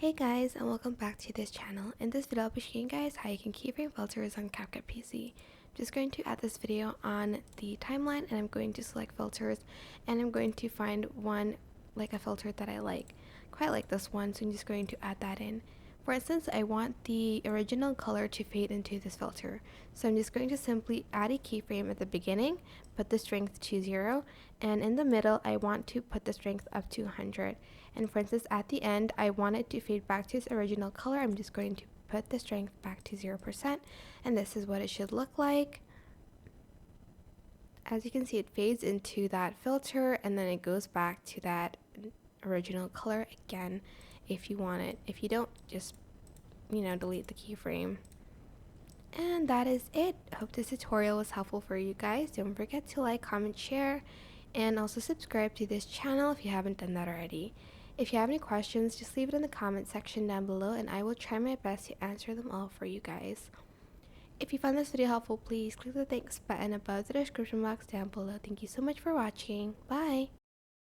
Hey guys, and welcome back to this channel. In this video I'll be showing you guys how you can keyframe filters on CapCut PC. I'm just going to add this video on the timeline, and I'm going to select filters, and I'm going to find one, like a filter that I quite like this one, so I'm just going to add that in. For instance, I want the original color to fade into this filter, so I'm just going to simply add a keyframe at the beginning, put the strength to 0, and in the middle I want to put the strength up to 100. And for instance, at the end I want it to fade back to its original color. I'm just going to put the strength back to 0%, and this is what it should look like. As you can see, it fades into that filter and then it goes back to that original color again if you want it. If you don't, just delete the keyframe. And that is it. Hope this tutorial was helpful for you guys. Don't forget to like, comment, share, and also subscribe to this channel if you haven't done that already. If you have any questions, just leave it in the comment section down below and I will try my best to answer them all for you guys. If you found this video helpful, please click the thanks button above the description box down below. Thank you so much for watching. Bye!